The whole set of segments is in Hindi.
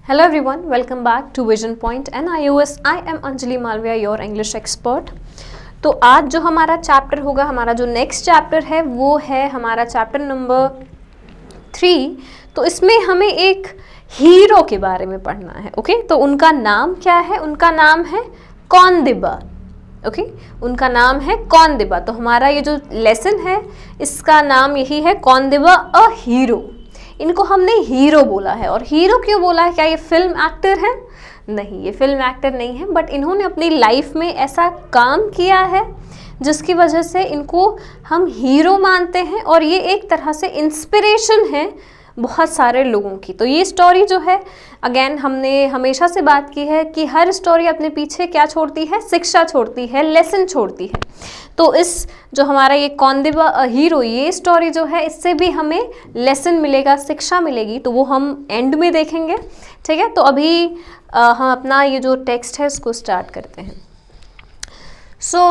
Hello everyone, welcome back to Vision Point and iOS. I am Anjali Malviya, your English expert. तो आज जो हमारा चैप्टर होगा, हमारा जो नेक्स्ट चैप्टर है वो है हमारा चैप्टर नंबर 3. तो इसमें हमें एक हीरो के बारे में पढ़ना है. ओके, तो उनका नाम क्या है? उनका नाम है कौंदिबा. ओके, उनका नाम है कौंदिबा. तो हमारा ये जो लेसन है इसका नाम यही है, कौंदिबा अ हीरो. इनको हमने हीरो बोला है. और हीरो क्यों बोला है? क्या ये फिल्म एक्टर है? नहीं, ये फिल्म एक्टर नहीं है, बट इन्होंने अपनी लाइफ में ऐसा काम किया है जिसकी वजह से इनको हम हीरो मानते हैं. और ये एक तरह से इंस्पिरेशन है बहुत सारे लोगों की. तो ये स्टोरी जो है, अगेन हमने हमेशा से बात की है कि हर स्टोरी अपने पीछे क्या छोड़ती है? शिक्षा छोड़ती है, लेसन छोड़ती है. तो इस जो हमारा ये कौंदिबा हीरो, ये स्टोरी जो है, इससे भी हमें लेसन मिलेगा, शिक्षा मिलेगी. तो वो हम एंड में देखेंगे. ठीक है, तो अभी हम अपना ये जो टेक्स्ट है इसको स्टार्ट करते हैं. So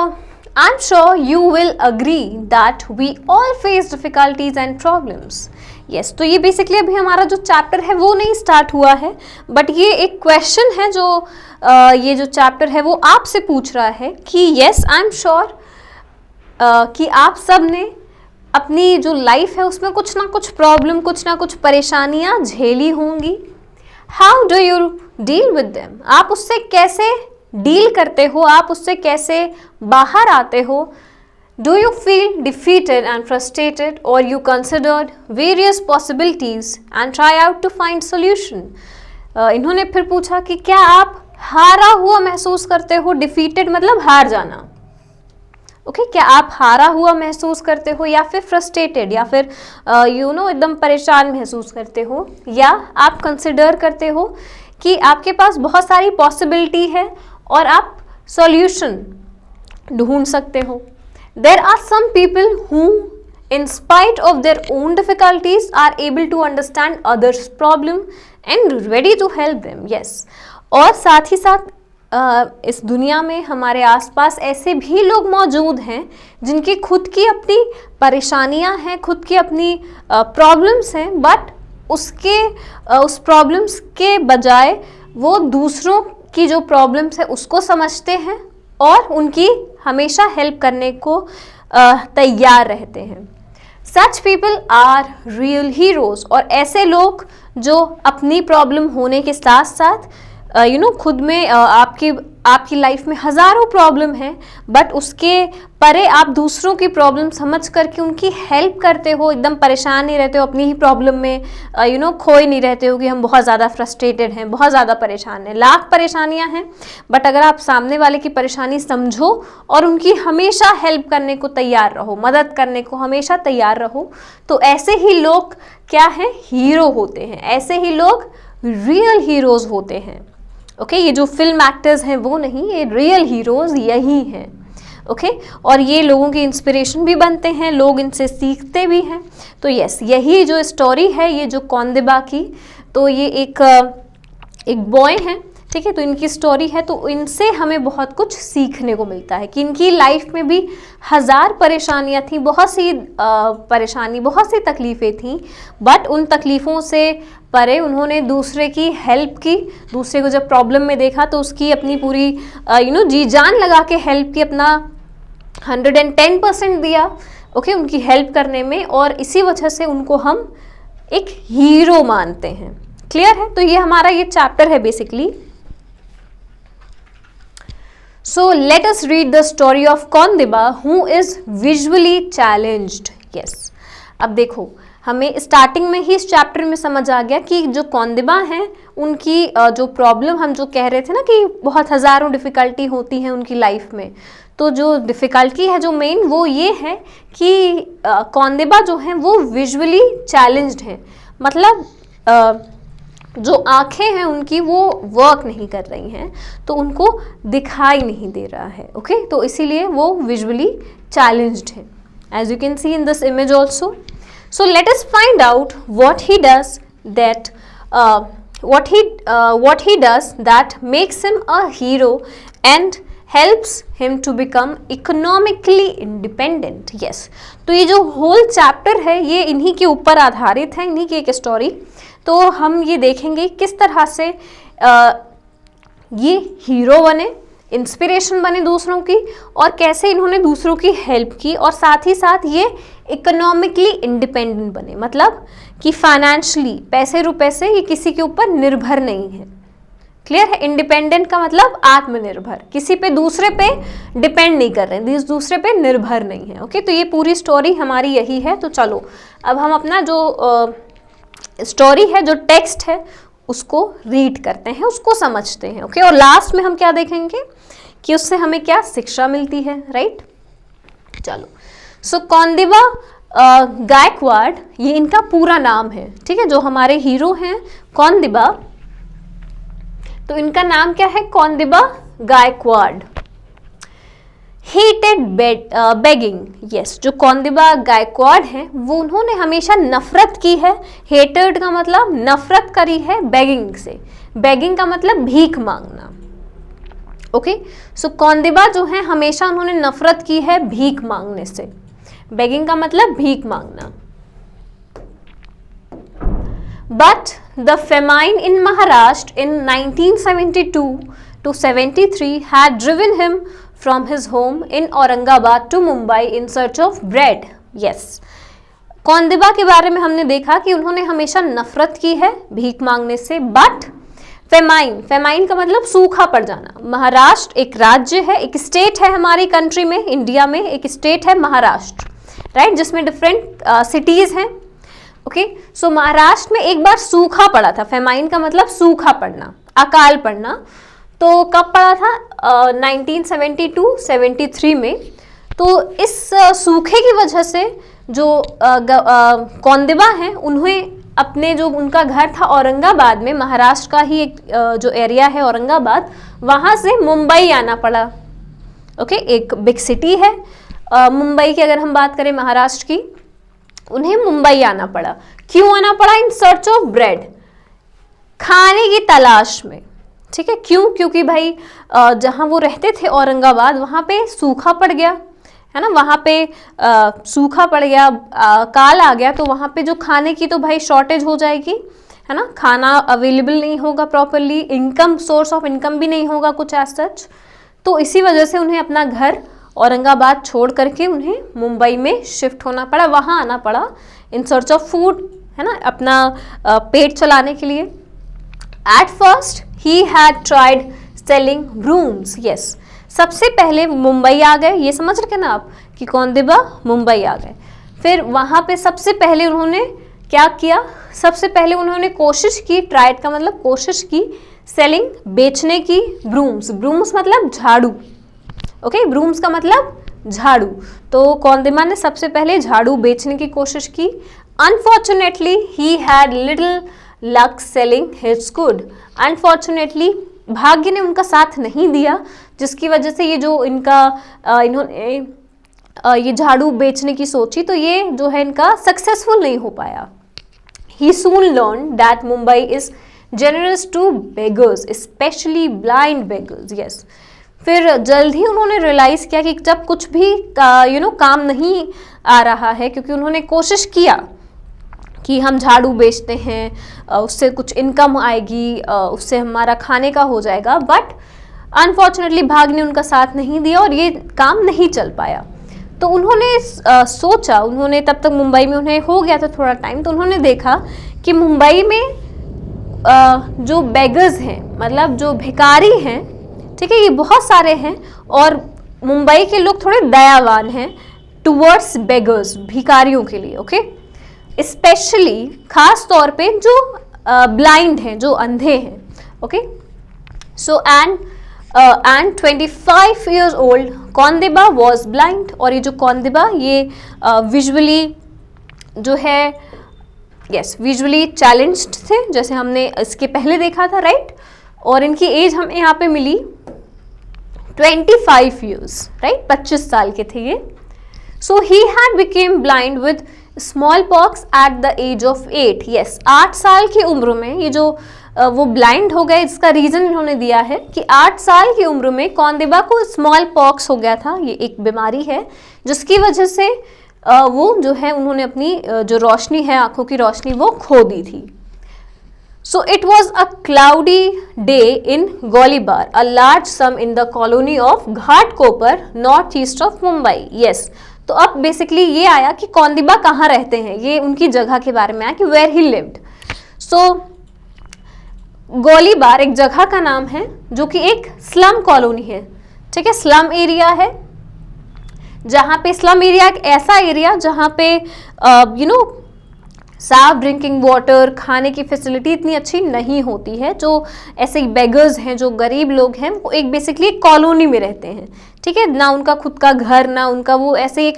I am sure you will agree that we all face difficulties and problems. Yes, तो ये बेसिकली अभी हमारा जो चैप्टर है वो नहीं स्टार्ट हुआ है, बट ये एक क्वेश्चन है जो ये जो चैप्टर है वो आपसे पूछ रहा है कि यस, आई एम श्योर कि आप सब ने अपनी जो लाइफ है उसमें कुछ ना कुछ प्रॉब्लम, कुछ ना कुछ परेशानियां झेली होंगी. How do you deal with them? आप उससे कैसे डील करते हो? आप उससे कैसे बाहर आते हो? Do you feel defeated and frustrated, or you considered various possibilities and try out to find solution? इन्होंने फिर पूछा कि क्या आप हारा हुआ महसूस करते हो? डिफीटेड मतलब हार जाना. ओके, क्या आप हारा हुआ महसूस करते हो, या फिर फ्रस्ट्रेटेड, या फिर एकदम परेशान महसूस करते हो, या आप कंसिडर करते हो कि आपके पास बहुत सारी पॉसिबिलिटी है और आप सॉल्यूशन ढूंढ सकते हो. There are some people who, in spite of their own difficulties, are able to understand others' problem and ready to help them. Yes, और साथ ही साथ इस दुनिया में हमारे आसपास ऐसे भी लोग मौजूद हैं जिनकी खुद की अपनी परेशानियां हैं, खुद की अपनी प्रॉब्लम्स हैं, बट उस प्रॉब्लम्स के बजाय वो दूसरों की जो प्रॉब्लम्स है उसको समझते हैं और उनकी हमेशा हेल्प करने को तैयार रहते हैं. Such people are real heroes. और ऐसे लोग जो अपनी प्रॉब्लम होने के साथ साथ खुद में आपकी लाइफ में हज़ारों प्रॉब्लम है, बट उसके परे आप दूसरों की प्रॉब्लम समझ करके उनकी हेल्प करते हो. एकदम परेशान नहीं रहते हो अपनी ही प्रॉब्लम में, खोए नहीं रहते हो कि हम बहुत ज़्यादा फ्रस्ट्रेटेड हैं, बहुत ज़्यादा परेशान हैं. लाख परेशानियां हैं, बट अगर आप सामने वाले की परेशानी समझो और उनकी हमेशा हेल्प करने को तैयार रहो, मदद करने को हमेशा तैयार रहो, तो ऐसे ही लोग क्या हैं? हीरो होते हैं. ऐसे ही लोग रियल हीरोज़ होते हैं. ओके, ये जो फिल्म एक्टर्स हैं वो नहीं, ये रियल हीरोज़ यही हैं. ओके, और ये लोगों की इंस्पिरेशन भी बनते हैं, लोग इनसे सीखते भी हैं. तो यस, यही जो स्टोरी है ये जो कौंदिबा की, तो ये एक बॉय हैं. ठीक है, तो इनकी स्टोरी है, तो इनसे हमें बहुत कुछ सीखने को मिलता है कि इनकी लाइफ में भी हज़ार परेशानियां थी, बहुत सी परेशानी, बहुत सी तकलीफ़ें थी, बट उन तकलीफ़ों से परे उन्होंने दूसरे की हेल्प की. दूसरे को जब प्रॉब्लम में देखा तो उसकी अपनी पूरी जी जान लगा के हेल्प की, अपना 110% दिया. ओके, उनकी हेल्प करने में, और इसी वजह से उनको हम एक हीरो मानते हैं. क्लियर है? तो ये हमारा ये चैप्टर है basically. So let us read the story of Kaundiba, who is visually challenged. Yes. अब देखो, हमें स्टार्टिंग में ही इस चैप्टर में समझ आ गया कि जो कौंदिबा हैं उनकी जो प्रॉब्लम, हम जो कह रहे थे ना कि बहुत हज़ारों डिफ़िकल्टी होती हैं उनकी लाइफ में, तो जो डिफ़िकल्टी है जो मेन वो ये है कि कौंदिबा जो हैं वो विजुअली चैलेंज्ड हैं. मतलब जो आँखें हैं उनकी वो वर्क नहीं कर रही हैं, तो उनको दिखाई नहीं दे रहा है. ओके, तो इसीलिए वो विजुअली चैलेंज्ड हैं, as you can see in this image also. So let us find out what he does that makes him a hero and helps him to become economically independent. Yes, तो ये जो होल चैप्टर है ये इन्हीं के ऊपर आधारित है, इन्हीं की एक स्टोरी। तो हम ये देखेंगे किस तरह से ये हीरो बने, इंस्पिरेशन बने दूसरों की, और कैसे इन्होंने दूसरों की हेल्प की, और साथ ही साथ ये इकोनॉमिकली इंडिपेंडेंट बने, मतलब कि फाइनेंशियली पैसे रुपए से ये किसी के ऊपर निर्भर नहीं है। क्लियर है? इंडिपेंडेंट का मतलब आत्मनिर्भर, किसी पे दूसरे पे डिपेंड नहीं कर रहे हैं, दूसरे पे निर्भर नहीं है। ओके, तो ये पूरी स्टोरी हमारी यही है। तो चलो अब हम अपना जो स्टोरी है, जो टेक्स्ट है, उसको रीड करते हैं, उसको समझते हैं। ओके, और लास्ट में हम क्या देखेंगे कि उससे हमें क्या शिक्षा मिलती है। राइट, चलो। सो कौंदिबा गायकवाड़, ये इनका पूरा नाम है। ठीक है, जो हमारे हीरो हैं कौंदिबा, तो इनका नाम क्या है? Kondiba Gaikwad. Hated begging. Yes, जो कौंदिबा गायकवाड़ हैं वो उन्होंने हमेशा नफरत की है। हेटेड का मतलब नफरत करी है बेगिंग से। बेगिंग का मतलब भीख मांगना। ओके, सो कौंदिबा जो है हमेशा उन्होंने नफरत की है भीख मांगने से। बेगिंग का मतलब भीख मांगना। But the famine in Maharashtra in 1972 to 73 had driven him from his home in Aurangabad to Mumbai in search of bread. Yes, कौंदिबा के बारे में हमने देखा कि उन्होंने हमेशा नफरत की है भीख मांगने से। बट फेमाइन, फेमाइन का मतलब सूखा पड़ जाना। महाराष्ट्र एक राज्य है, एक स्टेट है हमारी कंट्री में, इंडिया में एक स्टेट है महाराष्ट्र, राइट, जिसमें डिफरेंट सिटीज हैं। ओके, सो महाराष्ट्र में एक बार सूखा पड़ा था। फेमाइन का मतलब सूखा पड़ना, अकाल पड़ना। तो कब पड़ा था? 1972-73 में। तो इस सूखे की वजह से जो कौंदिबा हैं, उन्हें अपने जो उनका घर था औरंगाबाद में, महाराष्ट्र का ही एक जो एरिया है औरंगाबाद, वहाँ से मुंबई आना पड़ा। ओके, एक बिग सिटी है मुंबई की, अगर हम बात करें महाराष्ट्र की, उन्हें मुंबई आना पड़ा। क्यों आना पड़ा? इन सर्च ऑफ ब्रेड, खाने की तलाश में। ठीक है, क्यों? क्योंकि भाई जहां वो रहते थे औरंगाबाद, वहां पे सूखा पड़ गया है ना, वहां पे सूखा पड़ गया, काल आ गया, तो वहां पे जो खाने की तो भाई शॉर्टेज हो जाएगी, है ना, खाना अवेलेबल नहीं होगा properly, income, source of income भी नहीं होगा कुछ एज सच। तो इसी वजह से उन्हें अपना घर औरंगाबाद छोड़ करके उन्हें मुंबई में शिफ्ट होना पड़ा, वहाँ आना पड़ा इन सर्च ऑफ फूड, है ना, अपना पेट चलाने के लिए। At first he had tried selling brooms. Yes, सबसे पहले मुंबई आ गए, ये समझ रखे ना आप कि कौंदिबा मुंबई आ गए। फिर वहाँ पे सबसे पहले उन्होंने क्या किया? सबसे पहले उन्होंने कोशिश की, ट्राइड का मतलब कोशिश की, सेलिंग बेचने की, ब्रूम्स, ब्रूम्स मतलब झाड़ू। ओके, ब्रूम्स का मतलब झाड़ू। तो कौंदिबा ने सबसे पहले झाड़ू बेचने की कोशिश की। Unfortunately he had little luck selling his good. Unfortunately भाग्य ने उनका साथ नहीं दिया, जिसकी वजह से ये जो इनका इन्होंने ये झाड़ू बेचने की सोची, तो ये जो है इनका सक्सेसफुल नहीं हो पाया। He soon learned that Mumbai is generous to beggars, especially blind beggars. Yes. फिर जल्द ही उन्होंने रियलाइज किया कि जब कुछ भी काम नहीं आ रहा है, क्योंकि उन्होंने कोशिश किया कि हम झाड़ू बेचते हैं, उससे कुछ इनकम आएगी, उससे हमारा खाने का हो जाएगा, बट अनफॉर्चुनेटली भाग्य ने उनका साथ नहीं दिया और ये काम नहीं चल पाया। तो उन्होंने सोचा, उन्होंने तब तक मुंबई में उन्हें हो गया था थोड़ा टाइम, तो उन्होंने देखा कि मुंबई में जो बेगर्स हैं, मतलब जो भिखारी हैं, ठीक है, ये बहुत सारे हैं, और मुंबई के लोग थोड़े दयावान हैं टुवर्ड्स बेगर्स, भिखारियों के लिए। ओके, स्पेशली खास तौर पे जो ब्लाइंड हैं, जो अंधे हैं। Okay, so and 25 years old Kondiba was blind. और ये जो कौंदिबा, ये विजुअली जो है, यस, विजुअली चैलेंज्ड थे, जैसे हमने इसके पहले देखा था, राइट। और इनकी एज हमें यहाँ पे मिली 25 years, राइट, 25 साल के थे ये। So he had became blind with smallpox at the age of 8, yes 8 साल की उम्र में ये जो वो ब्लाइंड हो गए, इसका रीजन इन्होंने दिया है कि 8 साल की उम्र में कौंदिबा को स्मॉल पॉक्स हो गया था। ये एक बीमारी है जिसकी वजह से वो जो है उन्होंने अपनी जो रोशनी है, आंखों की रोशनी, वो खो दी थी। So it was a cloudy day in Gollybar, a large sum in the colony of Ghatkopar, northeast of Mumbai. Yes, तो अब बेसिकली ये आया कि कौंदिबा कहाँ रहते हैं, ये उनकी जगह के बारे में आया कि वेयर ही लिव्ड। सो गोलीबार एक जगह का नाम है जो कि एक स्लम कॉलोनी है, ठीक है, स्लम एरिया है, जहाँ पे स्लम एरिया एक ऐसा एरिया जहाँ पे साफ ड्रिंकिंग वाटर, खाने की फैसिलिटी इतनी अच्छी नहीं होती है। जो ऐसे बेगर्स हैं, जो गरीब लोग हैं, वो एक बेसिकली कॉलोनी में रहते हैं, ठीक है, ना उनका खुद का घर, ना उनका वो ऐसे एक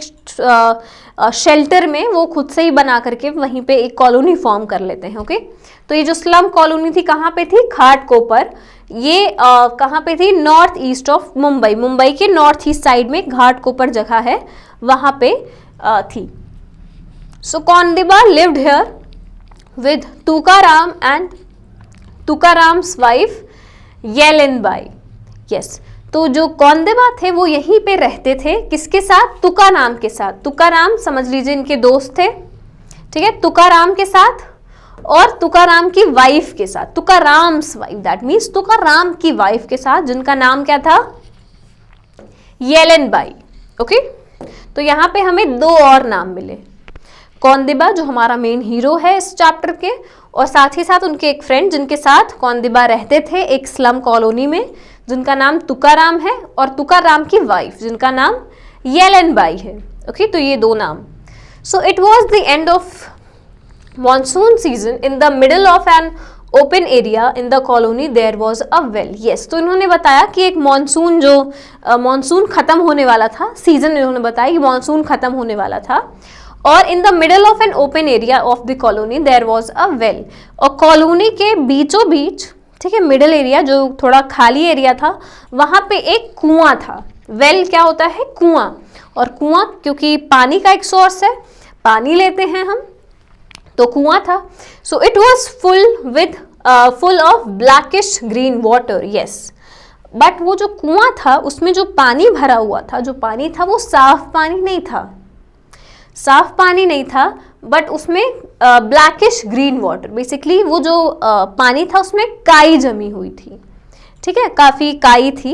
शेल्टर में वो खुद से ही बना करके वहीं पे एक कॉलोनी फॉर्म कर लेते हैं। ओके, तो ये जो स्लम कॉलोनी थी कहाँ पे थी? घाटकोपर। ये कहाँ पे थी? North east of Mumbai, Mumbai के नॉर्थ ईस्ट साइड में घाटकोपर जगह है, वहाँ पे थी। So Kondiba lived here with Tukaram and Tukaram's wife Yelenbai. Yes, तो जो कौंदिबा थे वो यहीं पे रहते थे, किसके साथ? तुकाराम के साथ। तुकाराम समझ लीजिए इनके दोस्त थे, ठीक है, तुकाराम के साथ और तुकाराम की वाइफ के साथ, तुकाराम्स वाइफ, दैट मीन्स तुकाराम की वाइफ के साथ, जिनका नाम क्या था? येलेनबाई। ओके, तो यहाँ पे हमें दो और नाम मिले, कौंदिबा जो हमारा मेन हीरो है इस चैप्टर के, और साथ ही साथ उनके एक फ्रेंड जिनके साथ कौंदिबा रहते थे एक स्लम कॉलोनी में, जिनका नाम तुकाराम है, और तुकाराम की वाइफ जिनका नाम येलेनबाई है। ओके, तो ये दो नाम। So it was the end of monsoon season, in the middle of an open area in the colony there was a well. Yes, तो इन्होंने बताया कि एक मॉनसून जो मॉनसून खत्म होने वाला था, सीजन इन्होंने बताया कि मॉनसून खत्म होने वाला था, और in the middle of an open area of the colony there was a well, और कॉलोनी के बीचों बीच, ठीक है, मिडल एरिया जो थोड़ा खाली एरिया था, वहाँ पे एक कुआं था। वेल क्या होता है? कुआं। और कुआं क्योंकि पानी का एक सोर्स है, पानी लेते हैं हम, तो कुआं था। सो it was full of blackish green water. Yes, but वो जो कुआं था उसमें जो पानी भरा हुआ था, जो पानी था वो साफ पानी नहीं था, साफ पानी नहीं था, बट उसमें ब्लैकिश ग्रीन वाटर, बेसिकली वो जो पानी था उसमें काई जमी हुई थी, ठीक है, काफ़ी काई थी।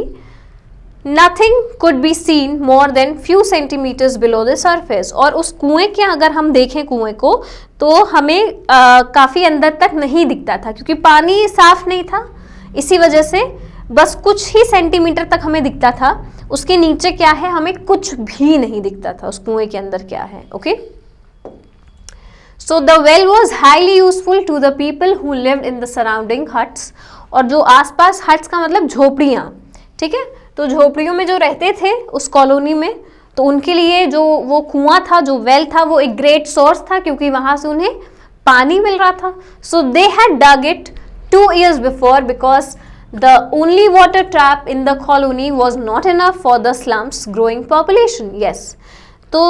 Nothing could be seen more than few centimetres below the surface, और उस कुएं के अगर हम देखें कुएं को तो हमें काफ़ी अंदर तक नहीं दिखता था, क्योंकि पानी साफ नहीं था, इसी वजह से बस कुछ ही सेंटीमीटर तक हमें दिखता था, उसके नीचे क्या है हमें कुछ भी नहीं दिखता था, उस कुएं के अंदर क्या है। Okay, so the well was highly useful to the people who lived in the surrounding huts, और जो आसपास, हट्स का मतलब झोपड़ियाँ, ठीक है, तो झोपड़ियों में जो रहते थे उस कॉलोनी में, तो उनके लिए जो वो कुआं था, जो वेल था, वो एक ग्रेट सोर्स था, क्योंकि वहाँ से उन्हें पानी मिल रहा था। So they had dug it 2 years before because the only water trap in the colony was not enough for the slum's growing population. Yes, तो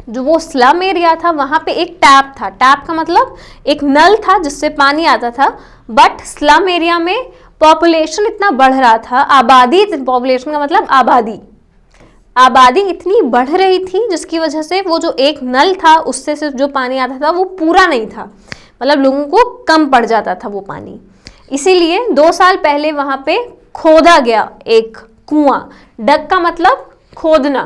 जो वो स्लम एरिया था वहाँ पे एक टैप था, टैप का मतलब एक नल था जिससे पानी आता था, बट स्लम एरिया में पॉपुलेशन इतना बढ़ रहा था, आबादी, पॉपुलेशन का मतलब आबादी, आबादी इतनी बढ़ रही थी जिसकी वजह से वो जो एक नल था उससे सिर्फ जो पानी आता था वो पूरा नहीं था, मतलब लोगों को कम पड़ जाता था वो पानी, इसीलिए 2 साल पहले वहाँ पे खोदा गया एक कुआं। डग का मतलब खोदना,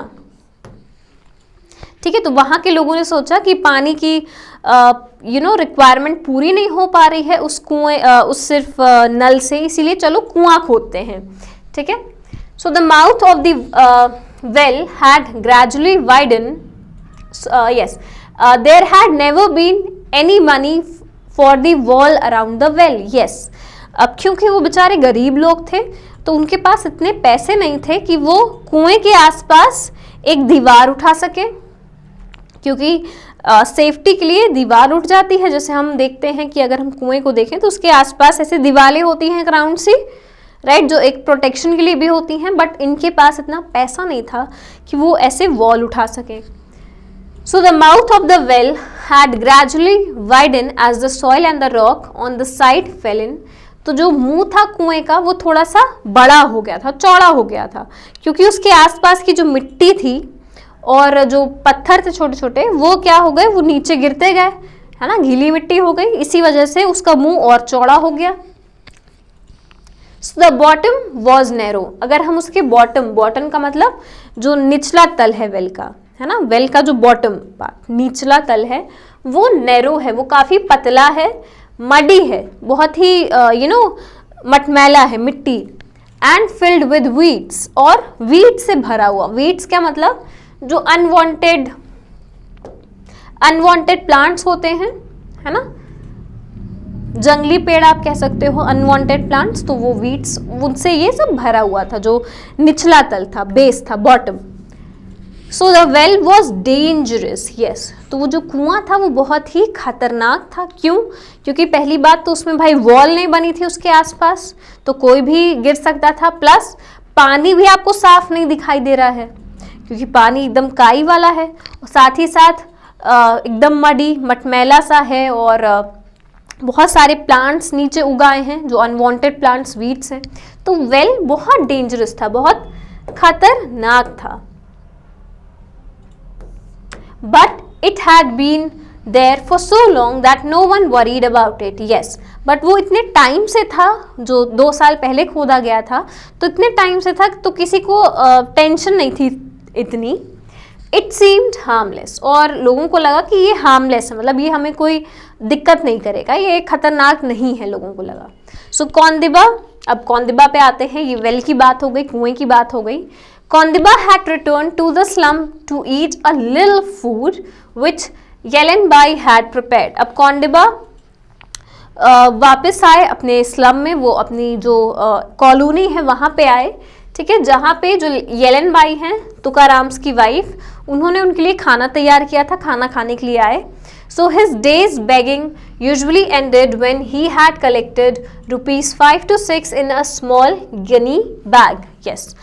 ठीक है, तो वहाँ के लोगों ने सोचा कि पानी की रिक्वायरमेंट पूरी नहीं हो पा रही है उस कुएं, उस सिर्फ नल से, इसीलिए चलो कुआं खोदते हैं, ठीक है। So the mouth of the well had gradually widen, yes, there had never been any money for the wall around the well. Yes, अब क्योंकि वो बेचारे गरीब लोग थे तो उनके पास इतने पैसे नहीं थे कि वो कुएं के आसपास एक दीवार उठा सके, क्योंकि सेफ्टी के लिए दीवार उठ जाती है, जैसे हम देखते हैं कि अगर हम कुएं को देखें तो उसके आसपास ऐसे दीवारें होती हैं ग्राउंड सी, राइट, जो एक प्रोटेक्शन के लिए भी होती हैं, बट इनके पास इतना पैसा नहीं था कि वो ऐसे वॉल उठा सके। So the mouth of the well had gradually widened as the soil and the rock on the side fell in. तो जो मुंह था कुएं का वो थोड़ा सा बड़ा हो गया था, चौड़ा हो गया था, क्योंकि उसके आसपास की जो मिट्टी थी और जो पत्थर थे छोटे छोटे वो क्या हो गए, वो नीचे गिरते गए, है ना, गीली मिट्टी हो गई, इसी वजह से उसका मुंह और चौड़ा हो गया. So the bottom was narrow. अगर हम उसके बॉटम का मतलब जो निचला तल है वेल का, है ना, वेल का जो बॉटम पार्ट, निचला तल है, वो नैरो है, वो काफी पतला है, मडी है, बहुत ही मटमैला है, मिट्टी, एंड फिल्ड विद वीड्स, और वीड से भरा हुआ. वीड्स क्या मतलब, जो अनवांटेड प्लांट्स होते हैं, है ना, जंगली पेड़ आप कह सकते हो, अनवांटेड प्लांट्स, तो वो वीड्स, उनसे ये सब भरा हुआ था, जो निचला तल था, बेस था, bottom. So the well was dangerous. Yes, तो वो जो कुआं था वो बहुत ही खतरनाक था. क्यों? क्योंकि पहली बात तो उसमें भाई वॉल नहीं बनी थी उसके आसपास, तो कोई भी गिर सकता था. प्लस पानी भी आपको साफ नहीं दिखाई दे रहा है, क्योंकि पानी एकदम काई वाला है, और साथ ही साथ एकदम मडी, मटमैला सा है, और बहुत सारे प्लांट्स नीचे उगाए हैं, जो अनवांटेड प्लांट्स, वीड्स हैं. तो वेल बहुत डेंजरस था, बहुत खतरनाक था. But it had been there for so long that no one worried about it. Yes, but वो इतने टाइम से था, जो 2 साल पहले खोदा गया था, तो इतने टाइम से था तो किसी को टेंशन नहीं थी इतनी. इट सीम्ड हार्मलेस, और लोगों को लगा कि ये हार्मलेस है, मतलब ये हमें कोई दिक्कत नहीं करेगा, ये खतरनाक नहीं है, लोगों को लगा. सो कौंदिबा, अब कौंदिबा पे आते हैं. ये वेल की बात हो गई, कुएं की बात हो गई. Kondiba had return to the slum to eat a little food which Yelenbai had prepared. अब कौंदिबा वापस आए अपने स्लम में, वो अपनी जो कॉलोनी है वहाँ पे आए, ठीक है, जहाँ पे जो येलेनबाई हैं, तुकाराम्स की वाइफ, उन्होंने उनके लिए खाना तैयार किया था, खाना खाने के लिए आए. So his day's begging usually ended when he had collected rupees 5 to 6 in a small gunny bag. Yes.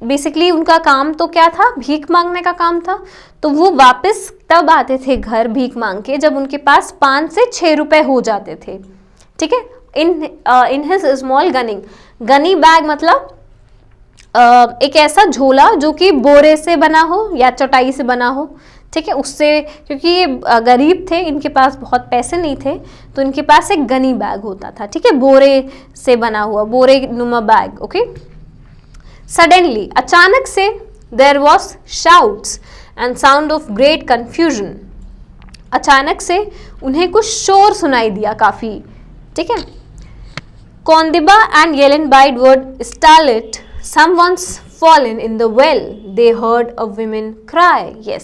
Basically उनका काम तो क्या था, भीख मांगने का काम था. तो वो वापस तब आते थे घर भीख मांग के जब उनके पास 5 से 6 रुपए हो जाते थे, ठीक है. In his small gunny bag मतलब एक ऐसा झोला जो कि बोरे से बना हो या चटाई से बना हो, ठीक है, उससे, क्योंकि ये गरीब थे, इनके पास बहुत पैसे नहीं थे, तो इनके पास एक गनी बैग होता था, ठीक है, बोरे से बना हुआ, बोरे नुमा बैग. ओके. सडनली, अचानक से, there was shouts and sound of great confusion. अचानक से उन्हें कुछ शोर सुनाई दिया काफी, ठीक है. Kondiba and Yelenbai were startled. Someone's fallen in the well. They heard a woman cry. Yes.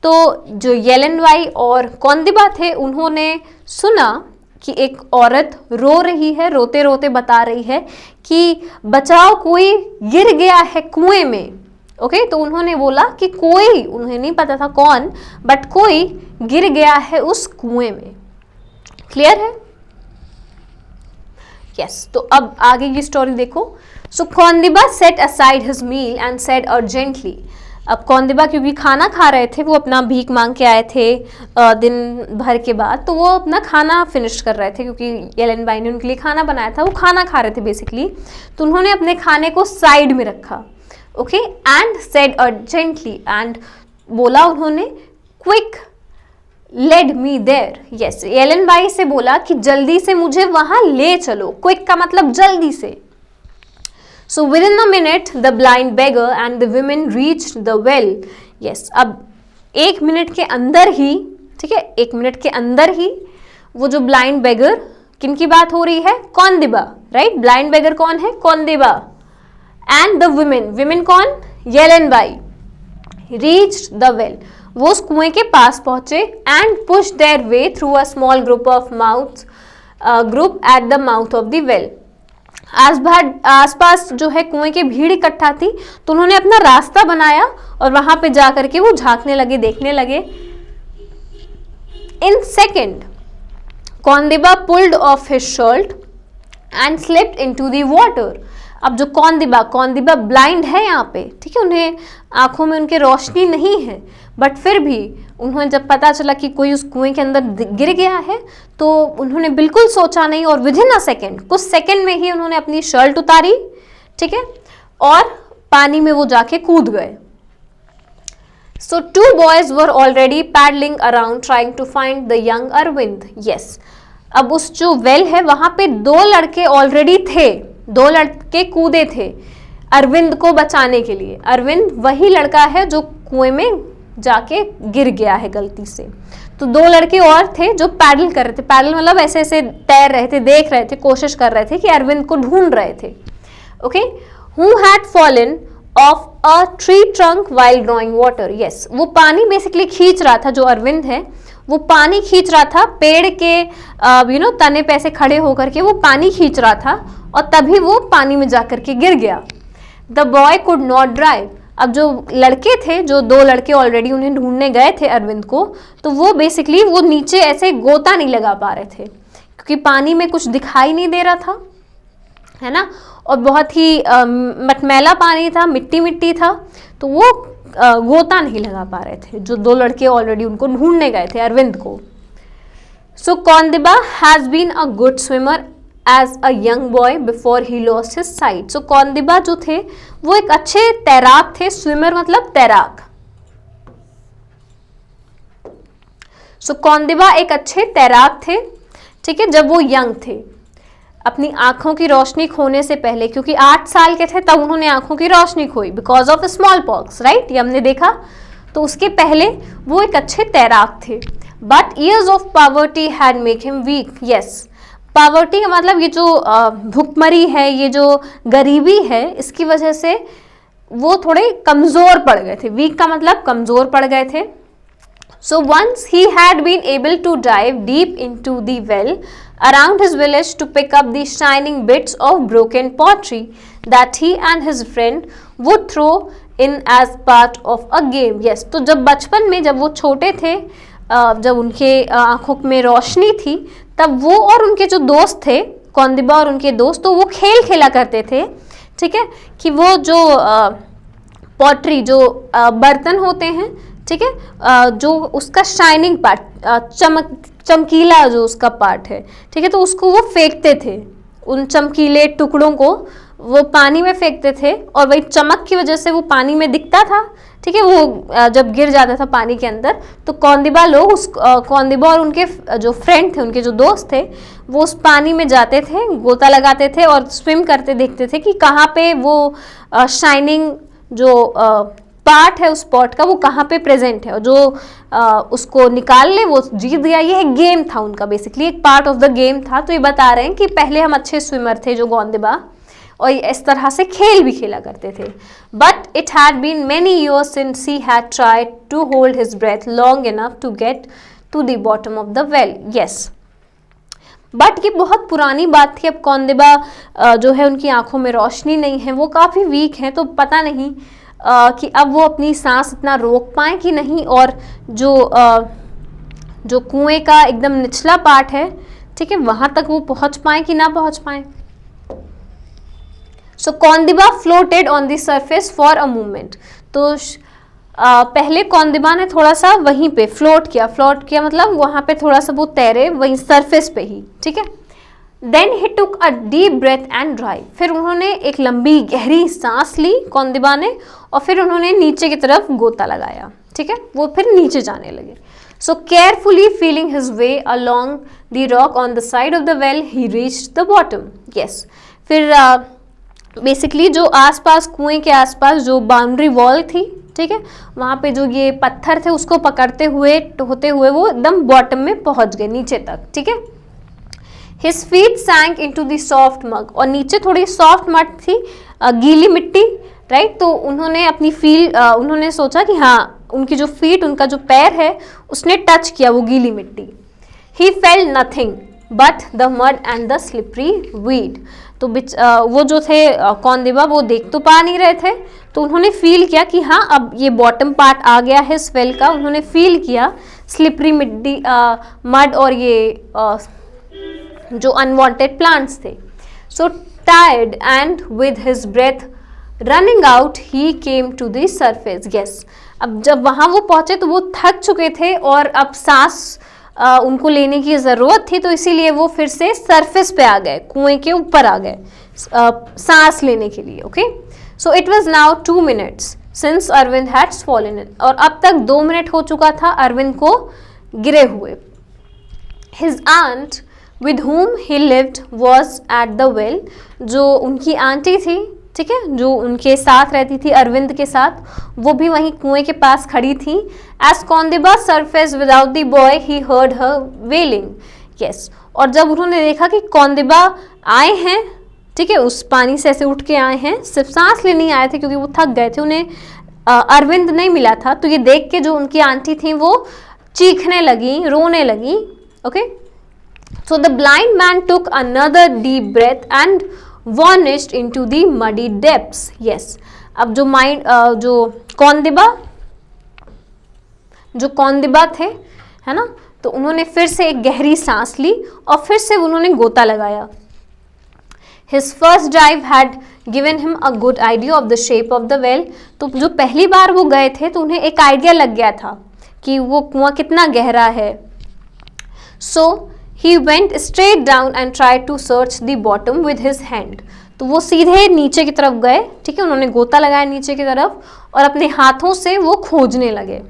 तो जो येलेनबाई और कौंदिबा थे, उन्होंने सुना कि एक औरत रो रही है, रोते रोते बता रही है कि बचाओ, कोई गिर गया है कुएं में. ओके, तो उन्होंने बोला कि कोई, उन्हें नहीं पता था कौन, बट कोई गिर गया है उस कुएं में. क्लियर है? यस. तो अब आगे की स्टोरी देखो. So कौंदिबा set aside his meal and said urgently. अब कौंदिबा क्योंकि खाना खा रहे थे, वो अपना भीख मांग के आए थे दिन भर के बाद, तो वो अपना खाना फिनिश कर रहे थे, क्योंकि येलेनबाई ने उनके लिए खाना बनाया था, वो खाना खा रहे थे बेसिकली. तो उन्होंने अपने खाने को साइड में रखा. Okay. And said urgently, and बोला उन्होंने, quick lead me there. Yes, Yelenbai से बोला कि जल्दी से मुझे वहां ले चलो. क्विक का मतलब जल्दी से. So within a minute, the blind beggar and the women reached the well. Yes, अब 1 मिनट के अंदर ही, ठीक है, 1 मिनट के अंदर ही वो जो ब्लाइंड बेगर, किन की बात हो रही है, कौंदिबा, राइट. ब्लाइंड बेगर कौन है, कौंदिबा. एंड द विमेन कौन, येलेनबाई. रीच्ड द वेल, वो उस कुएं के पास पहुंचे. And push their way through a small group at the mouth of the well. आसपास जो है कुएं की भीड़ इकट्ठा थी, तो उन्होंने अपना रास्ता बनाया और वहां पे जाकर के वो झांकने लगे, देखने लगे. In second, Kondiba pulled off his shirt and slipped into the water. अब जो कौंदिबा ब्लाइंड है यहाँ पे, ठीक है, उन्हें आंखों में उनके रोशनी नहीं है, बट फिर भी उन्होंने जब पता चला कि कोई उस कुएं के अंदर गिर गया है तो उन्होंने बिल्कुल सोचा नहीं और विदिन अ सेकेंड, कुछ सेकेंड में ही उन्होंने अपनी शर्ट उतारी, ठीक है, और पानी में वो जाके कूद गए। So 2 boys were already paddling around trying to find the young Arvind. Yes. अब उस जो वेल है वहां पे 2 लड़के ऑलरेडी थे, 2 लड़के कूदे थे अरविंद को बचाने के लिए। अरविंद वही लड़का है जो कुएं में जाके गिर गया है गलती से। तो 2 लड़के और थे जो पैडल कर रहे थे, पैडल मतलब ऐसे ऐसे तैर रहे थे, देख रहे थे, कोशिश कर रहे थे कि अरविंद को ढूंढ रहे थे। Okay, who had fallen of a tree trunk while drawing water. Yes, वो पानी बेसिकली खींच रहा था, जो अरविंद है वो पानी खींच रहा था पेड़ के तने पे ऐसे खड़े होकर के वो पानी खींच रहा था और तभी वो पानी में जाकर के गिर गया। The boy could not drive. अब जो लड़के थे, जो 2 लड़के ऑलरेडी उन्हें ढूंढने गए थे अरविंद को, तो वो बेसिकली वो नीचे ऐसे गोता नहीं लगा पा रहे थे क्योंकि पानी में कुछ दिखाई नहीं दे रहा था, है ना, और बहुत ही मटमैला पानी था, मिट्टी मिट्टी था, तो वो गोता नहीं लगा पा रहे थे जो 2 लड़के ऑलरेडी उनको ढूंढने गए थे अरविंद को। So Kaundiba has been a good swimmer as a young boy before he lost his sight. So Kaundiba जो थे वो एक अच्छे तैराक थे, स्विमर मतलब तैराक। सो कौंदिबा एक अच्छे तैराक थे, ठीक है, जब वो यंग थे, अपनी आंखों की रोशनी खोने से पहले, क्योंकि 8 साल के थे तब उन्होंने आंखों की रोशनी खोई because of small pox, right, ये हमने देखा। तो उसके पहले वो एक अच्छे तैराक थे। But years of poverty had make him weak. Yes, poverty का मतलब ये जो भुखमरी है, ये जो गरीबी है, इसकी वजह से वो थोड़े कमज़ोर पड़ गए थे। वीक का मतलब कमज़ोर पड़ गए थे। So once he had been able to dive deep into the well around his village to pick up the shining bits of broken pottery that he and his friend would throw in as part of a game. Yes, तो जब बचपन में, जब वो छोटे थे, जब उनके आंखों में रोशनी थी, तब वो और उनके जो दोस्त थे, कौंदिबा और उनके दोस्त, तो वो खेल खेला करते थे, ठीक है, कि वो जो पॉटरी, जो बर्तन होते हैं, ठीक है, जो उसका शाइनिंग पार्ट, चमकीला जो उसका पार्ट है, ठीक है, तो उसको वो फेंकते थे, उन चमकीले टुकड़ों को वो पानी में फेंकते थे और वही चमक की वजह से वो पानी में दिखता था, ठीक है, वो जब गिर जाता था पानी के अंदर तो कौंदिबा लोग कौंदिबा और उनके जो फ्रेंड थे, उनके जो दोस्त थे, वो उस पानी में जाते थे, गोता लगाते थे और स्विम करते देखते थे कि कहाँ पे वो शाइनिंग जो पार्ट है उस पॉट का वो कहाँ पे प्रेजेंट है, और जो उसको निकाल ले वो जीत गया। ये एक गेम था उनका, बेसिकली एक पार्ट ऑफ द गेम था। तो ये बता रहे हैं कि पहले हम अच्छे स्विमर थे जो कौंदिबा, और इस तरह से खेल भी खेला करते थे। But it had been many years since he had tried to hold his breath long enough to get to the bottom of the well. Yes, but ये बहुत पुरानी बात थी। अब कौंदिबा जो है उनकी आंखों में रोशनी नहीं है, वो काफ़ी वीक हैं, तो पता नहीं कि अब वो अपनी सांस इतना रोक पाएँ कि नहीं, और जो कुएं का एकदम निचला पार्ट है, ठीक है, वहाँ तक वो पहुँच पाएँ कि ना पहुँच पाएँ। So Kaundiba floated on the surface for a moment. तो पहले कौंदिबा ने थोड़ा सा वहीं पे फ्लोट किया मतलब वहाँ पे थोड़ा सा वो तैरे वहीं सरफेस पे ही, ठीक है। Then he took a deep breath and drive. फिर उन्होंने एक लंबी गहरी सांस ली कौंदिबा ने, और फिर उन्होंने नीचे की तरफ गोता लगाया, ठीक है, वो फिर नीचे जाने लगे। सो carefully feeling his way along the rock on the side of the well he reached the bottom. Yes, फिर बेसिकली जो आसपास कुएं के आसपास जो बाउंड्री वॉल थी, ठीक है, वहाँ पे जो ये पत्थर थे उसको पकड़ते हुए होते हुए वो एकदम बॉटम में पहुँच गए, नीचे तक, ठीक है। His feet sank into the soft mud, और नीचे थोड़ी सॉफ्ट मड थी, गीली मिट्टी, राइट। तो उन्होंने अपनी उन्होंने सोचा कि हाँ, उनकी जो फीट, उनका जो पैर है उसने टच किया वो गीली मिट्टी। He felt nothing but the mud and the slippery weed। तो वो जो थे कौंदिबा, वो देख तो पा नहीं रहे थे, तो उन्होंने फील किया कि हाँ अब ये बॉटम पार्ट आ गया है इस वेल का। उन्होंने फील किया स्लिपरी मिट्टी, मड और ये जो अनवांटेड प्लांट्स थे। सो tired and with his breath running out he came to the surface. Yes, अब जब वहाँ वो पहुँचे तो वो थक चुके थे और अब सांस उनको लेने की ज़रूरत थी, तो इसीलिए वो फिर से सरफेस पे आ गए, कुएं के ऊपर आ गए सांस लेने के लिए. Okay, so it was now 2 minutes since Arvind had fallen in, और अब तक 2 मिनट हो चुका था अरविंद को गिरे हुए. His aunt with whom he lived was at the well, जो उनकी आंटी थी, ठीक है, जो उनके साथ रहती थी अरविंद के साथ, वो भी वहीं कुएं के पास खड़ी थी. As Kaundiba surface without the boy he heard her wailing. Yes, और जब उन्होंने देखा कि कौंदिबा आए हैं, ठीक है, उस पानी से ऐसे उठ के आए हैं, सिर्फ सांस लेने आए थे क्योंकि वो थक गए थे, उन्हें अरविंद नहीं मिला था. तो ये देख के जो उनकी आंटी थी वो चीखने लगी, रोने लगी. Okay, so the blind man took another deep breath and vanished into the muddy depths. Yes, अब जो कौंदिबा थे, है ना, तो उन्होंने फिर से एक गहरी सांस ली और फिर से उन्होंने गोता लगाया. His first dive had given him a good idea of the shape of the well. तो जो पहली बार वो गए थे तो उन्हें एक आइडिया लग गया था कि वो कुआं कितना गहरा है. So he went straight down and tried to search the bottom with his hand. तो वो सीधे नीचे की तरफ गए, ठीक है, उन्होंने गोता लगाया नीचे की तरफ और अपने हाथों से वो खोजने लगे.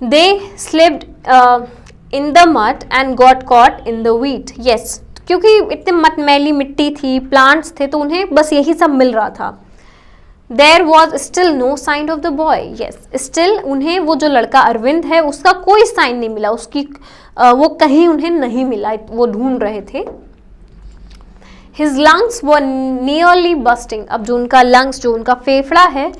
They slipped in the mud and got caught in the wheat. Yes, क्योंकि इतने मतमैली मिट्टी थी, प्लांट्स थे, तो उन्हें बस यही सब मिल रहा था. There was still no sign of the boy. Yes, still उन्हें वो जो लड़का अरविंद है उसका कोई साइन नहीं मिला, उसकी वो कहीं उन्हें नहीं मिला, वो ढूंढ रहे थे. His lungs were nearly bursting. अब जो उनका लंग्स, जो उनका फेफड़ा है,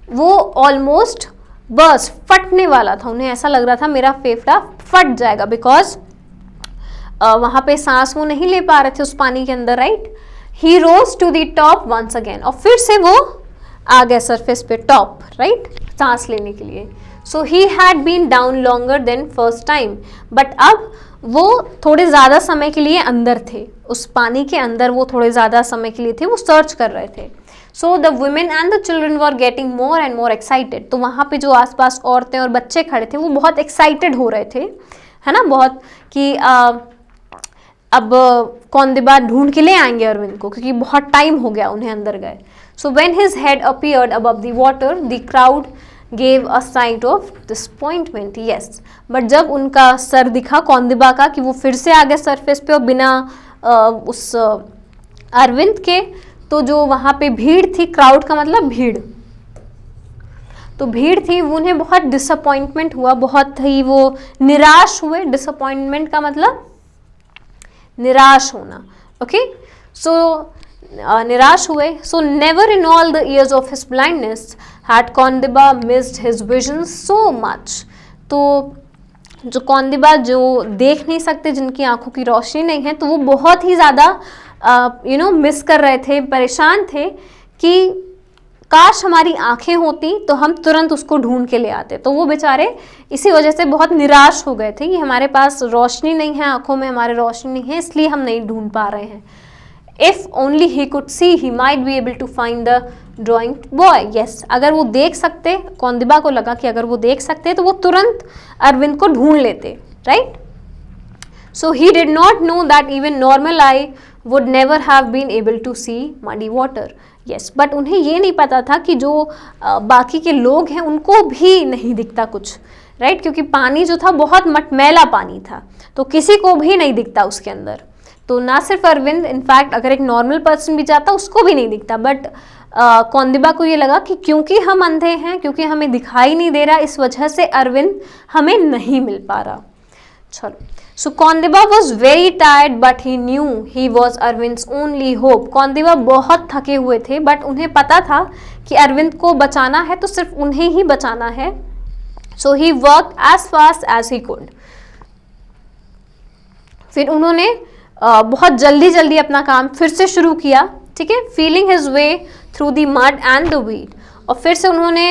वो ऑलमोस्ट बर्स्ट, फटने वाला था. उन्हें ऐसा लग रहा था मेरा फेफड़ा फट जाएगा, बिकॉज वहाँ पे सांस वो नहीं ले पा रहे थे उस पानी के अंदर. Right, he rose to the top once again, और फिर से वो आ गए सरफेस पे, टॉप, राइट, सांस लेने के लिए. So he had been down longer than first time, but अब वो थोड़े ज़्यादा समय के लिए अंदर थे, उस पानी के अंदर वो थोड़े ज़्यादा समय के लिए थे, वो सर्च कर रहे थे. So the women and the children were getting more and more excited. तो वहाँ पे जो आसपास औरतें और बच्चे खड़े थे वो बहुत एक्साइटेड हो रहे थे, है ना, बहुत, कि अब कौंदिबा ढूंढ के ले आएंगे अरविंद को, क्योंकि बहुत टाइम हो गया उन्हें अंदर गए. So when his head appeared above the water, the crowd gave a sign of disappointment. Yes, but जब उनका सर दिखा कौंदिबा का कि वो फिर से आ गए सरफेस पे और बिना उस अरविंद के, तो जो वहाँ पे भीड़ थी, क्राउड का मतलब भीड़, तो भीड़ थी, वो उन्हें बहुत डिसअपॉइंटमेंट हुआ, बहुत ही वो निराश हुए. डिसअपॉइंटमेंट का मतलब निराश होना. ओके, सो निराश हुए. So never in all the years of his blindness had Kaundiba missed his vision so much. तो जो कौंदिबा, जो देख नहीं सकते, जिनकी आंखों की रोशनी नहीं है, तो वो बहुत ही ज़्यादा मिस कर रहे थे, परेशान थे कि काश हमारी आंखें होती तो हम तुरंत उसको ढूंढ के ले आते. तो वो बेचारे इसी वजह से बहुत निराश हो गए थे कि हमारे पास रोशनी नहीं है, आंखों में हमारे रोशनी नहीं है, इसलिए हम नहीं ढूंढ पा रहे हैं. If only he could see, he might be able to find the drawing boy. Yes, अगर वो देख सकते, कौंदिबा को लगा कि अगर वो देख सकते तो वो तुरंत अरविंद को ढूंढ लेते. Right? So he did not know that even normal eye would never have been able to see muddy water. Yes, but उन्हें ये नहीं पता था कि जो बाकी के लोग हैं उनको भी नहीं दिखता कुछ. राइट, क्योंकि पानी जो था बहुत मटमैला पानी था, तो किसी को भी नहीं दिखता उसके अंदर. तो ना सिर्फ अरविंद, इनफैक्ट अगर एक नॉर्मल पर्सन भी जाता उसको भी नहीं दिखता. बट कौंदिबा को ये लगा कि क्योंकि हम अंधे हैं, क्योंकि हमें दिखाई नहीं दे रहा, इस वजह से अरविंद हमें नहीं मिल पा रहा. चलो, so Kaundiba was very tired but he knew he was Arvind's only hope. Kaundiba बहुत थके हुए थे, बट उन्हें पता था कि अरविंद को बचाना है तो सिर्फ उन्हें ही बचाना है. So he work as fast as he could. फिर उन्होंने बहुत जल्दी जल्दी अपना काम फिर से शुरू किया. ठीक है, feeling his way through the mud and the weed. और फिर से उन्होंने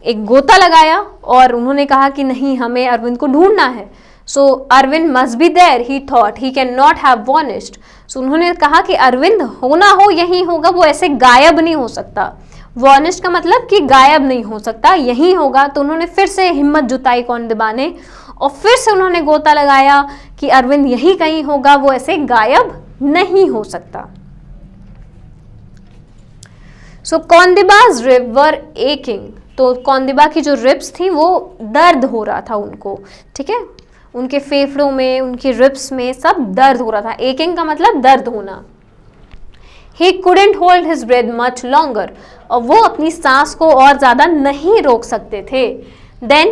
एक गोता लगाया और उन्होंने कहा कि नहीं, हमें अरविंद को ढूंढना है. So Arvind must be there, he thought, he can not have vanished. So उन्होंने कहा कि अरविंद होना हो यही होगा, वो ऐसे गायब नहीं हो सकता। वॉनिश्ड का मतलब कि गायब नहीं हो सकता, यही होगा। तो उन्होंने फिर से हिम्मत जुटाई कौंदिबा ने, और फिर से उन्होंने गोता लगाया कि अरविंद यही कहीं होगा, वो ऐसे गायब नहीं हो सकता। सो कौंदिबाज रिब वर एकिंग, तो कौंदिबा की जो रिब्स थी वो दर्द हो रहा था उनको, ठीक है, उनके फेफड़ों में, उनके रिब्स में सब दर्द हो रहा था। एकिंग का मतलब दर्द होना। He couldn't hold his breath much longer, और वो अपनी सांस को और ज़्यादा नहीं रोक सकते थे। Then,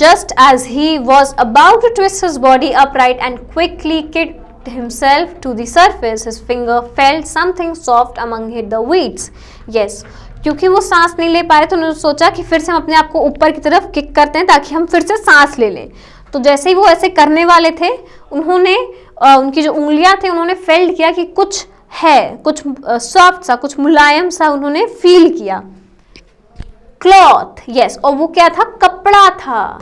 just as he was about to twist his body upright and quickly kick himself to the surface, his finger felt something soft among the weeds. Yes, क्योंकि वो सांस नहीं ले पा रहे तो उन्होंने सोचा कि फिर से हम अपने आप को ऊपर की तरफ किक करते हैं ताकि हम फिर से सांस ले लें। तो जैसे ही वो ऐसे करने वाले थे, उन्होंने उनकी जो उंगलियां थे उन्होंने फेल्ड किया कि कुछ है, कुछ सॉफ्ट सा, कुछ मुलायम सा उन्होंने फील किया। क्लॉथ, यस, और वो क्या था? कपड़ा था।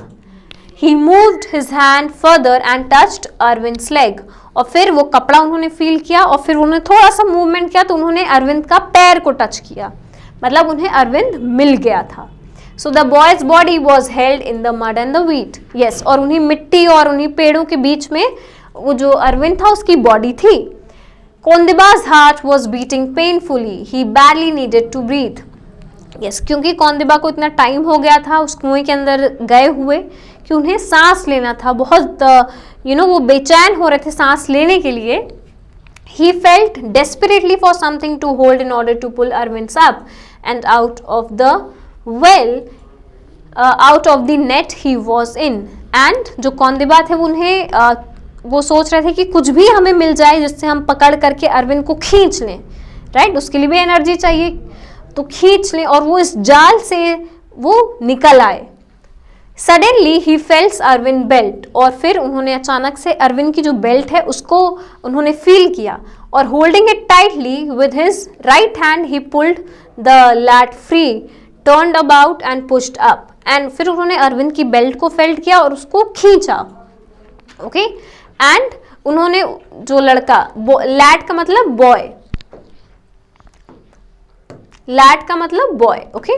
He moved his hand further and touched Arvind's leg, और फिर वो कपड़ा उन्होंने फील किया और फिर उन्होंने थोड़ा सा मूवमेंट किया तो उन्होंने अरविंद का पैर को टच किया, मतलब उन्हें अरविंद मिल गया था। So the boy's body was held in the mud and the wheat. Yes, और उन्हीं मिट्टी और उन्हीं पेड़ों के बीच में वो जो अरविंद था उसकी बॉडी थी। कौंदिबा's heart was beating painfully. He barely needed to breathe. Yes, क्योंकि कौंदिबा को इतना टाइम हो गया था उस कुएं के अंदर गए हुए कि उन्हें सांस लेना था, बहुत वो बेचैन हो रहे थे सांस लेने के लिए। He felt desperately for something to hold in order to pull Arvind up and out of the well, out of the net he was in. And जो कौंदिबा थे उन्हें वो सोच रहे थे कि कुछ भी हमें मिल जाए जिससे हम पकड़ करके अरविंद को खींच लें, राइट, उसके लिए भी एनर्जी चाहिए, तो खींच लें और वो इस जाल से वो निकल आए। Suddenly he felt Arvind belt, और फिर उन्होंने अचानक से अरविंद की जो बेल्ट है उसको उन्होंने फील किया और holding it tightly with his right hand he pulled the latch free, turned about and pushed up, and फिर उन्होंने अरविंद की बेल्ट को फेल्ट किया और उसको खींचा। ओके, एंड उन्होंने जो लड़का, लैट का मतलब बॉय, लैट का मतलब बॉय, ओके,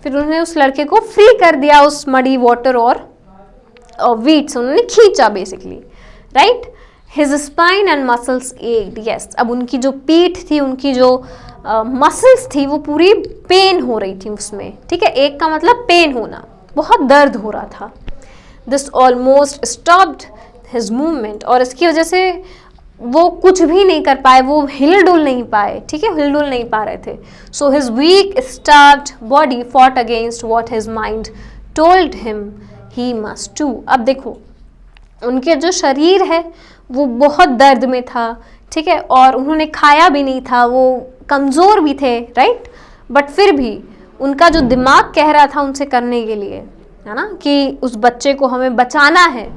फिर उन्होंने उस लड़के को फ्री कर दिया उस मडी वाटर और वीट से, उन्होंने खींचा basically, right. His spine and muscles ached, yes, अब उनकी जो पीठ थी, उनकी जो मसल्स थी वो पूरी पेन हो रही थी उसमें, ठीक है, एक का मतलब पेन होना, बहुत दर्द हो रहा था। This almost stopped his movement, और इसकी वजह से वो कुछ भी नहीं कर पाए, वो हिल डुल नहीं पाए, ठीक है, हिल डुल नहीं पा रहे थे। So his weak starved body fought against what his mind told him he must do. अब देखो, उनके जो शरीर है वो बहुत दर्द में था, ठीक है, और उन्होंने खाया भी नहीं था, वो कमज़ोर भी थे, राइट, बट फिर भी उनका जो दिमाग कह रहा था उनसे करने के लिए, है ना, कि उस बच्चे को हमें बचाना है,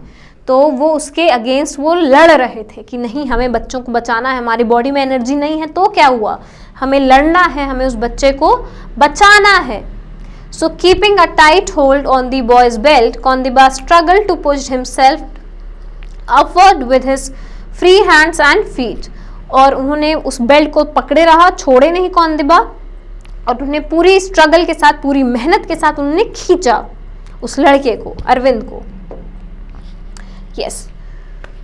तो वो उसके अगेंस्ट वो लड़ रहे थे कि नहीं, हमें बच्चों को बचाना है, हमारी बॉडी में एनर्जी नहीं है तो क्या हुआ, हमें लड़ना है, हमें उस बच्चे को बचाना है। So keeping a tight hold on the boy's belt, Kaundiba struggle to push himself upward with his free hands and feet, और उन्होंने उस बेल्ट को पकड़े रहा, छोड़े नहीं कौंदिबा, और उन्होंने पूरी स्ट्रगल के साथ, पूरी मेहनत के साथ उन्होंने खींचा उस लड़के को, अरविंद को। Yes.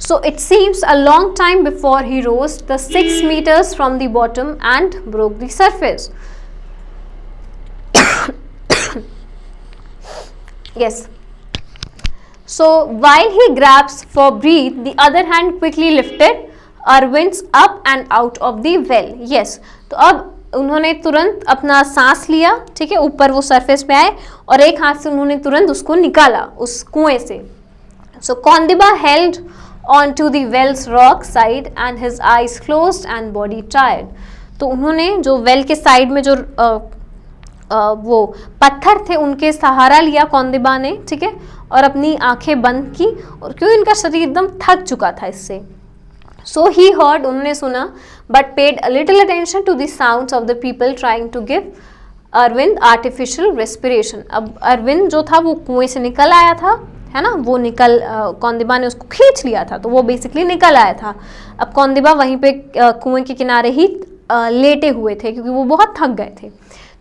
So it seems a long time before he rose the 6 meters from the bottom and broke the surface. Yes. So while he grabs for breath, the other hand quickly lifted Arvind's up and out of the well. Yes. तो अब उन्होंने तुरंत अपना सांस लिया, ठीक है, ऊपर वो सरफेस पे आए और एक हाथ से उन्होंने तुरंत उसको निकाला उस कुएं से। So Kaundiba held on to the well's rock side and his eyes closed and body tired. तो उन्होंने जो वेल के साइड में जो वो पत्थर थे उनके सहारा लिया कौंदिबा ने, ठीक है, और अपनी आंखें बंद की, और क्यों इनका शरीर एकदम थक चुका था इससे। So he heard, उन्होंने सुना, but paid a little attention to the sounds of the people trying to give Arvind artificial respiration. अब अरविंद जो था वो कुएं से निकल आया था, है ना, वो कौंदिबा ने उसको खींच लिया था, तो वो बेसिकली निकल आया था। अब कौंदिबा वहीं पे कुएं के किनारे ही लेटे हुए थे क्योंकि वो बहुत थक गए थे।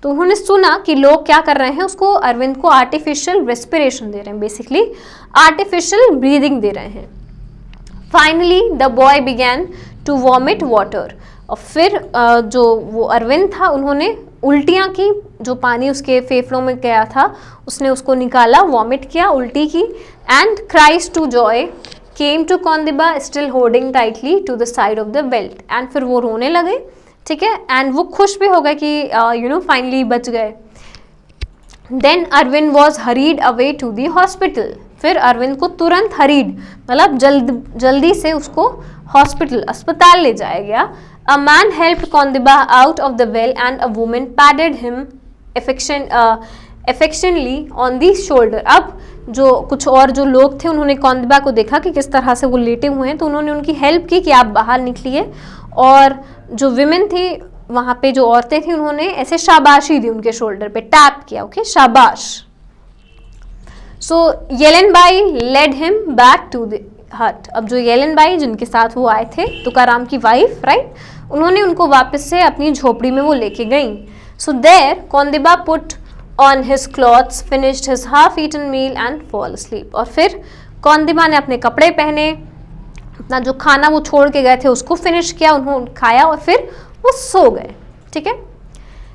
तो उन्होंने सुना कि लोग क्या कर रहे हैं, उसको अरविंद को आर्टिफिशियल रेस्पिरेशन दे रहे हैं, बेसिकली आर्टिफिशियल ब्रीदिंग दे रहे हैं। Finally the boy began to vomit water, और फिर जो वो अरविंद था उन्होंने उल्टियाँ की, जो पानी उसके फेफड़ों में गया था उसने उसको निकाला, वॉमिट किया, उल्टी की। And cries to joy came to Kaundiba still holding tightly to the side of the belt, and फिर वो रोने लगे, ठीक है, एंड वो खुश भी हो गए कि फाइनली बच गए। Then Arvind was hurried away to the hospital, फिर अरविंद को तुरंत हरीड मतलब जल्दी से उसको हॉस्पिटल अस्पताल ले जाया गया। A man helped Kaundiba out of the well and a woman patted him affectionately on the shoulder. अब जो कुछ और जो लोग थे उन्होंने कौंदिबा को देखा कि किस तरह से वो लेटे हुए हैं, तो उन्होंने उनकी हेल्प की कि आप बाहर निकलिए, और जो विमेन थी वहाँ पे, जो औरतें थी, उन्होंने ऐसे शाबाशी दी उनके शोल्डर पे, टैप किया, ओके, शाबाश। So Yellen Bai led him back to the hut. अब जो येलेन बाई जिनके साथ वो आए थे, तुकाराम की वाइफ, राइट, उन्होंने उनको वापस से अपनी झोपड़ी में वो लेके गई। So there Kaundiba put on his clothes, finished his half eaten meal and fall asleep। और फिर कौंदिबा ने अपने कपड़े पहने, अपना जो खाना वो छोड़ के गए थे उसको फिनिश किया, उन्होंने खाया और फिर वो सो गए, ठीक है।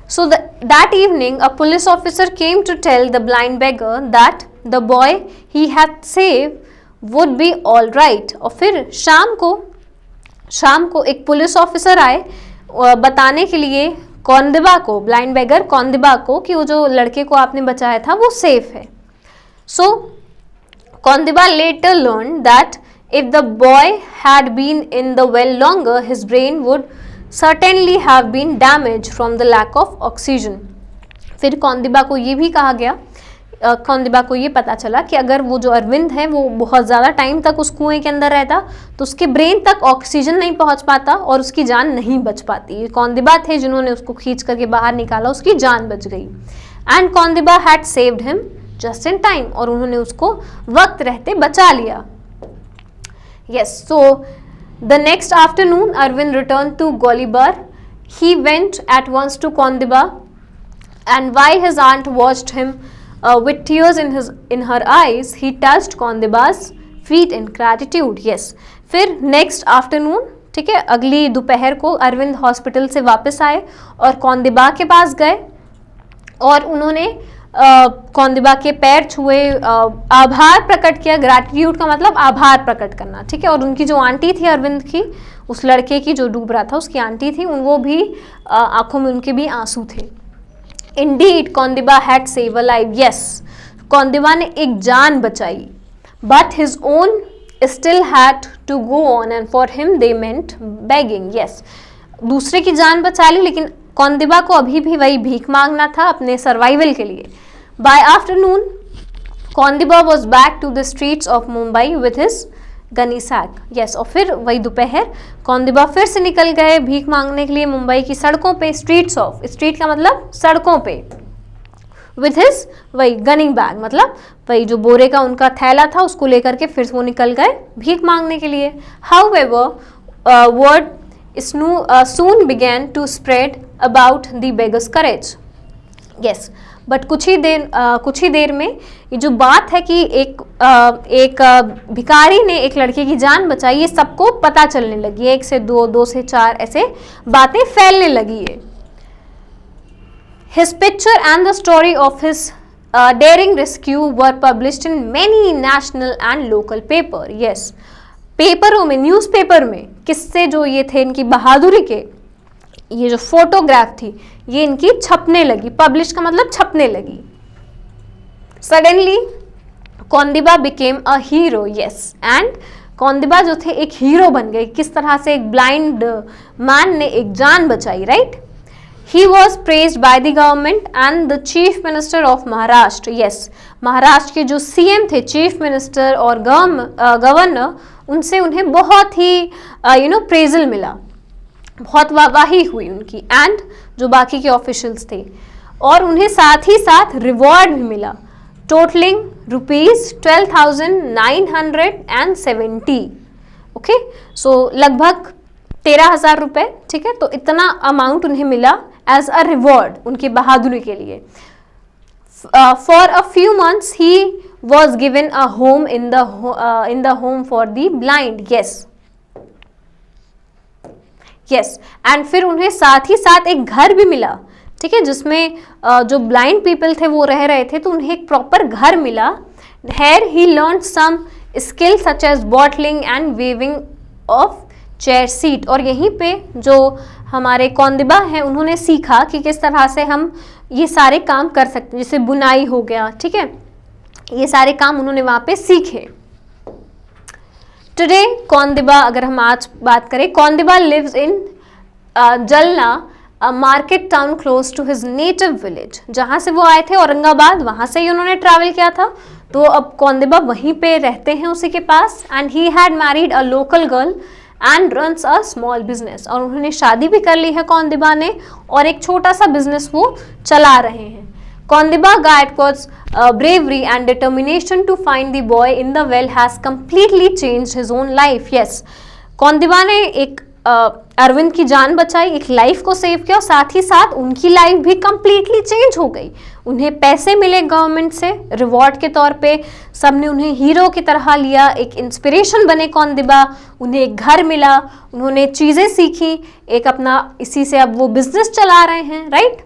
So that evening a police officer came to tell the blind beggar that the boy he had save would be all right. और फिर शाम को एक पुलिस ऑफिसर आए बताने के लिए कौंदिबा को, ब्लाइंड बेगर कौंदिबा को, कि वो जो लड़के को आपने बचाया था वो सेफ है। So Kaundiba later learn that if the boy had been in the well longer, his brain would certainly have been damaged from the lack of oxygen। फिर कौंदिबा को ये भी कहा गया, कौंदिबा को ये पता चला कि अगर वो जो अरविंद है वो बहुत ज़्यादा टाइम तक उस कुएं के अंदर रहता तो उसके ब्रेन तक ऑक्सीजन नहीं पहुंच पाता और उसकी जान नहीं बच पाती। ये कौंदिबा थे जिन्होंने उसको खींच करके बाहर निकाला, उसकी जान बच गई। And Kaundiba had saved him just in time, और उन्होंने उसको वक्त रहते बचा लिया। Yes, so the next afternoon Arvind returned to Golibar. He went at once to Kaundiba, and while his aunt watched him with tears in her eyes, he touched Kaundiba's feet in gratitude. Yes, फिर next afternoon, ठीक है, अगली दोपहर को अरविंद हॉस्पिटल से वापस आए और कौंदिबा के पास गए और उन्होंने कौंदिबा के पैर छुए, आभार प्रकट किया। ग्रैटिट्यूड का मतलब आभार प्रकट करना, ठीक है। और उनकी जो आंटी थी अरविंद की, उस लड़के की जो डूब रहा था उसकी आंटी थी, वो भी आंखों में उनके भी आंसू थे। Indeed Kaundiba had save a life. Yes, Kaundiba ने एक जान बचाई, but his own still had to go on and for him they meant begging. Yes, दूसरे की जान बचा ली लेकिन कौंदिबा को अभी भी वही भीख मांगना था अपने सर्वाइवल के लिए। By afternoon Kaundiba was back to the streets of Mumbai with his gunny sack. Yes, और फिर वही दोपहर कौंदिबा फिर से निकल गए भीख मांगने के लिए मुंबई की सड़कों पे। स्ट्रीट्स ऑफ, स्ट्रीट का मतलब सड़कों पे, विथ हिज वही गनिंग बैग मतलब वही जो बोरे का उनका थैला था उसको लेकर के फिर वो निकल गए भीख मांगने के लिए। However word soon began to spread about the beggar's courage. Yes, but कुछ ही देर में ये जो बात है कि एक भिखारी ने एक लड़के की जान बचाई, ये सबको पता चलने लगी है। 1 से 2, 2 से 4 ऐसे बातें फैलने लगी है। His picture and the story of his daring rescue were published in many national and local paper. Yes, पेपरों में, न्यूज़पेपर में किस्से जो ये थे इनकी बहादुरी के, ये जो फोटोग्राफ थी ये इनकी छपने लगी। पब्लिश का मतलब छपने लगी। Suddenly Kaundiba became a hero. Yes, and Kaundiba जो थे एक हीरो बन गए। किस तरह से? एक ब्लाइंड मैन ने एक जान बचाई, right. He was praised by the government and the chief minister of Maharashtra. Yes, Maharashtra के जो सीएम थे, चीफ मिनिस्टर और गवर्नर, उनसे उन्हें बहुत ही प्रेजल मिला, बहुत वाहवाही हुई उनकी, एंड जो बाकी के ऑफिशियल्स थे, और उन्हें साथ ही साथ रिवॉर्ड भी मिला टोटलिंग ₹12,970। ओके, सो लगभग 13,000 रुपए, ठीक है। तो इतना अमाउंट उन्हें मिला एज अ रिवॉर्ड उनकी बहादुरी के लिए। For a few months he was given a home in the home for the blind. Yes, and फिर उन्हें साथ ही साथ एक घर भी मिला, ठीक है, जिसमें जो ब्लाइंड पीपल थे वो रह रहे थे, तो उन्हें एक प्रॉपर घर मिला। Here he learn some skill such as bottling and weaving of chair seat. और यहीं पे जो हमारे कौंदिबा हैं उन्होंने सीखा कि किस तरह से हम ये सारे काम कर सकते हैं, जैसे बुनाई हो गया, ठीक है, ये सारे काम उन्होंने वहाँ पे सीखे। टुडे कौंदिबा, अगर हम आज बात करें, कौंदिबा lives in Jalna, a market town close to his native village. जहाँ से वो आए थे औरंगाबाद, वहाँ से ही उन्होंने ट्रैवल किया था, तो अब कौंदिबा वहीं पे रहते हैं उसी के पास। And he had married a local girl and runs a small business. और उन्होंने शादी भी कर ली है कौंदिबा ने, और एक छोटा सा बिजनेस वो चला रहे हैं। Kaundiba Gaikward's bravery and determination to find the boy in the well has completely changed his own life. Yes, कौंदिबा ने एक अरविंद की जान बचाई, एक लाइफ को सेव किया, और साथ ही साथ उनकी लाइफ भी कंप्लीटली चेंज हो गई। उन्हें पैसे मिले गवर्नमेंट से रिवॉर्ड के तौर पे, सबने उन्हें हीरो की तरह लिया, एक इंस्पिरेशन बने कौंदिबा, उन्हें एक घर मिला, उन्होंने चीज़ें सीखी, एक अपना इसी से अब वो बिजनेस चला रहे हैं, right.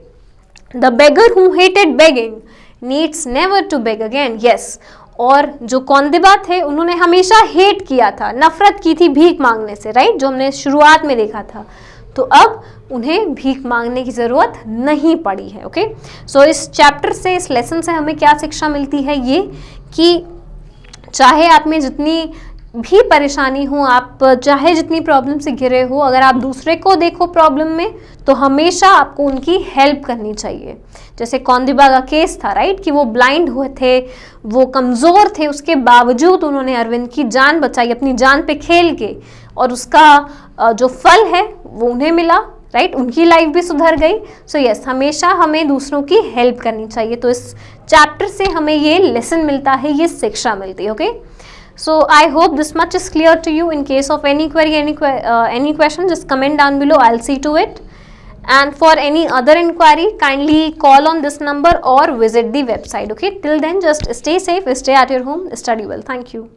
The beggar who hated begging needs never to beg again. Yes, और जो कौंदिबा थे उन्होंने हमेशा हेट किया था, नफरत की थी भीख मांगने से, राइट, जो हमने शुरुआत में देखा था। तो अब उन्हें भीख मांगने की ज़रूरत नहीं पड़ी है। ओके, सो इस चैप्टर से, इस लेसन से हमें क्या शिक्षा मिलती है, ये कि चाहे आप में जितनी भी परेशानी हो, आप चाहे जितनी प्रॉब्लम से घिरे हो, अगर आप दूसरे को देखो प्रॉब्लम में, तो हमेशा आपको उनकी हेल्प करनी चाहिए। जैसे कौंदिबा का केस था, राइट, कि वो ब्लाइंड हुए थे, वो कमज़ोर थे, उसके बावजूद उन्होंने अरविंद की जान बचाई अपनी जान पे खेल के, और उसका जो फल है वो उन्हें मिला, राइट, उनकी लाइफ भी सुधर गई। सो यस, हमेशा हमें दूसरों की हेल्प करनी चाहिए। तो इस चैप्टर से हमें ये लेसन मिलता है, ये शिक्षा मिलती है। Okay, so I hope this much is clear to you. In case of any query, any question, just comment down below, I'll see to it. And for any other inquiry, kindly call on this number or visit the website. Okay, till then just stay safe, stay at your home, study well. Thank you.